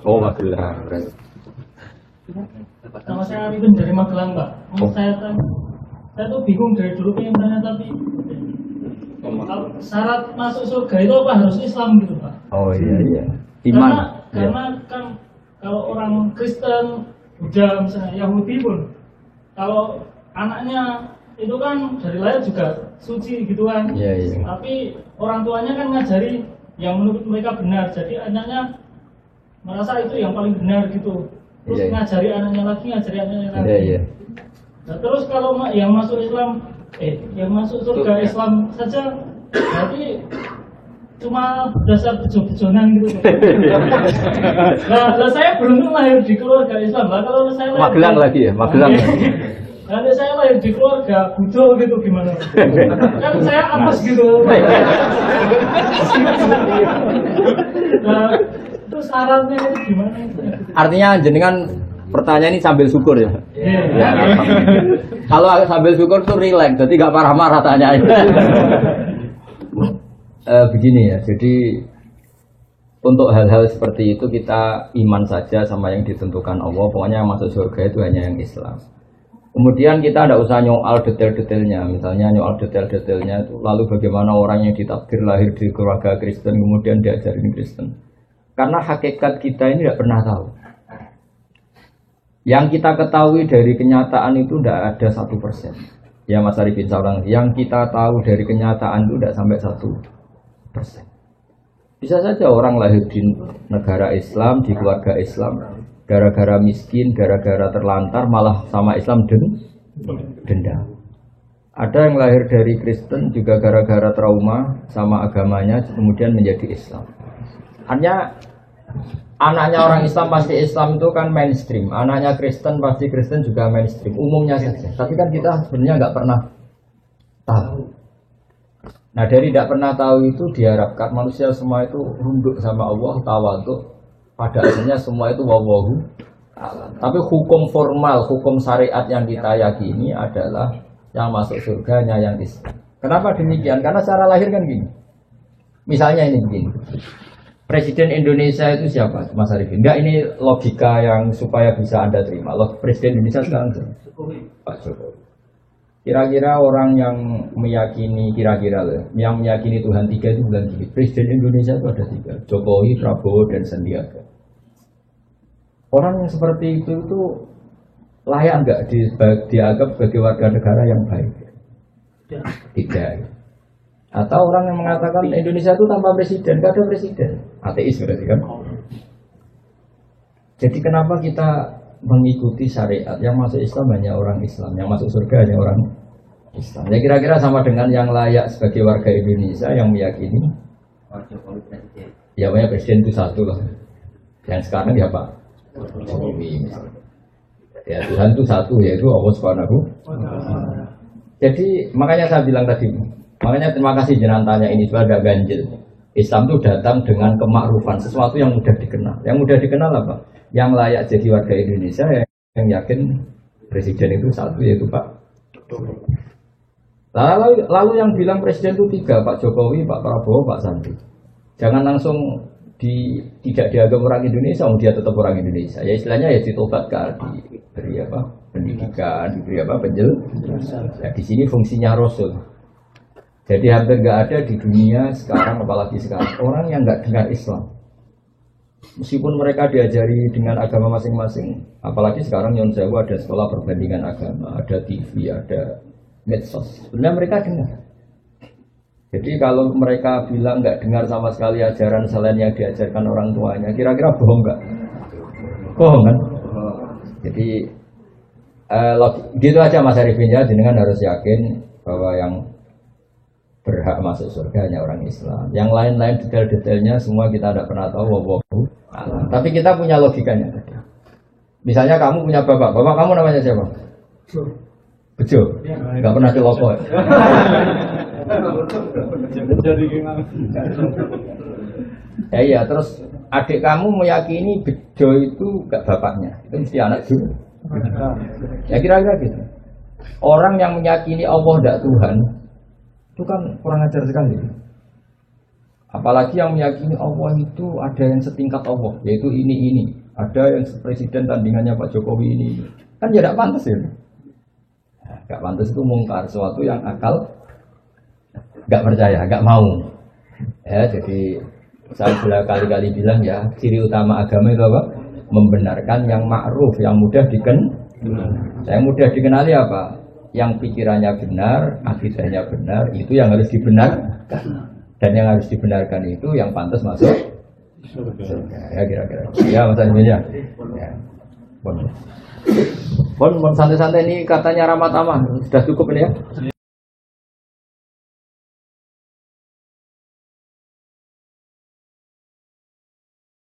Oh, Magelang. Nama saya Arifin dari Magelang, Pak. Saya tuh bingung dari dulu pengen tanya, tapi kalau syarat masuk surga itu apa harus Islam gitu, Pak? Oh iya. Iman. Karena kan kalau orang Kristen, Buddha, misalnya Yahudi pun, kalau anaknya itu kan dari lahir juga suci gitu kan. Iya. Tapi orang tuanya kan ngajari yang menurut mereka benar. Jadi anaknya merasa itu yang paling benar gitu. Terus ngajari anaknya lagi. Iya. Nah, terus kalau yang masuk Islam, yang masuk surga Islam saja, berarti cuma dasar bejo-bejonan gitu. Nah, saya beruntung lahir di keluarga Islam. Lah kalau saya Magelang lagi ya, Magelang. Nanti saya lahir di keluarga Budo gitu gimana? Kan saya apes gitu. Nah, itu syaratnya itu gimana? Artinya jenengan pertanyaan ini sambil syukur ya. Iya. Kalau sambil syukur tuh rileks, jadi nggak marah-marah tanyain. Begini ya, jadi untuk hal-hal seperti itu kita iman saja sama yang ditentukan Allah. Pokoknya yang masuk surga itu hanya yang Islam. Kemudian kita tidak usah nyoal detail-detailnya. Misalnya nyoal detail-detailnya itu lalu bagaimana orang yang ditakdir lahir di keluarga Kristen kemudian diajarin Kristen. Karena hakikat kita ini tidak pernah tahu. Yang kita ketahui dari kenyataan itu tidak ada 1%. Ya Mas Arifin seorang, yang kita tahu dari kenyataan itu tidak sampai 1%. Bisa saja orang lahir di negara Islam, di keluarga Islam, gara-gara miskin, gara-gara terlantar, malah sama Islam denda. Ada yang lahir dari Kristen juga gara-gara trauma sama agamanya, kemudian menjadi Islam. Hanya anaknya orang Islam pasti Islam itu kan mainstream, anaknya Kristen pasti Kristen juga mainstream, umumnya saja. Tapi kan kita sebenarnya nggak pernah tahu. Nah dari tidak pernah tahu itu diharapkan manusia semua itu runduk sama Allah, tawadhu. Pada akhirnya semua itu wallahu a'lam. Tapi hukum formal, hukum syariat yang kita yakini adalah yang masuk surganya yang Islam. Kenapa demikian? Karena secara lahir kan gini. Misalnya ini begini. Presiden Indonesia itu siapa? Mas Arifin. Enggak, ini logika yang supaya bisa Anda terima. Presiden Indonesia sekarang Pak Jokowi. Kira-kira orang yang meyakini yang meyakini Tuhan tiga itu bukan gini. Presiden Indonesia itu ada 3, Jokowi, Prabowo, dan Sandiaga. Orang yang seperti itu layak nggak dianggap sebagai warga negara yang baik? Tidak. Atau orang yang mengatakan Indonesia itu tanpa presiden, nggak ada presiden, ateis berarti kan? Jadi kenapa kita mengikuti syariat yang masuk Islam hanya orang Islam, yang masuk surga hanya orang Islam? Ya kira-kira sama dengan yang layak sebagai warga Indonesia yang meyakini ya banyak presiden itu satu lah. Yang sekarang ya Pak Jokowi. Ya Tuhan itu satu, yaitu Allah Subhanahu. Jadi makanya saya bilang tadi, makanya terima kasih jenengan tanya ini supaya agak ganjil. Islam itu datang dengan kemakrufan, sesuatu yang mudah dikenal. Yang mudah dikenal apa? Yang layak jadi warga Indonesia yang yakin presiden itu satu, yaitu Pak. Lalu yang bilang presiden itu 3, Pak Jokowi, Pak Prabowo, Pak Sandi. Jangan langsung tidak dianggap orang Indonesia, dia tetap orang Indonesia. Ya istilahnya ya ditobatkan, diberi pendidikan, diberi penjelasan. Ya, di sini fungsinya Rasul. Jadi hampir nggak ada di dunia sekarang, apalagi sekarang, orang yang nggak dengar Islam. Meskipun mereka diajari dengan agama masing-masing, apalagi sekarang Nyon Sewu ada sekolah perbandingan agama, ada TV, ada medsos. Sebenarnya mereka dengar. Jadi kalau mereka bilang nggak dengar sama sekali ajaran selain yang diajarkan orang tuanya, kira-kira bohong nggak? Bohong kan? Jadi gitu aja Mas Arifin ya, jenengan harus yakin bahwa yang berhak masuk surga hanya orang Islam. Yang lain-lain detail-detailnya semua kita tidak pernah tahu. Tapi kita punya logikanya. Misalnya kamu punya bapak kamu namanya siapa? Bejo. Nggak pernah celoko. Ya iya, terus adik kamu meyakini Bejo itu gak bapaknya, itu mesti anak juga. Ya kira-kira gitu. Orang yang meyakini Allah tidak Tuhan itu kan kurang ajar sekali. Apalagi yang meyakini Allah itu ada yang setingkat Allah, yaitu ini. Ada yang presiden tandingannya Pak Jokowi ini. Kan ya tidak pantas ya. Tidak pantas itu mungkar, sesuatu yang akal nggak percaya, nggak mau. Ya, jadi saya sudah kali-kali bilang ya, ciri utama agama itu apa? Membenarkan yang ma'ruf, yang mudah Yang mudah dikenali apa? Yang pikirannya benar, akidahnya benar, itu yang harus dibenarkan. Dan yang harus dibenarkan itu yang pantas masuk surga. Ya kira-kira. Ya Mas Amin ya. Bon santai-santai ini katanya Rahmat Aman. Sudah cukup ini ya.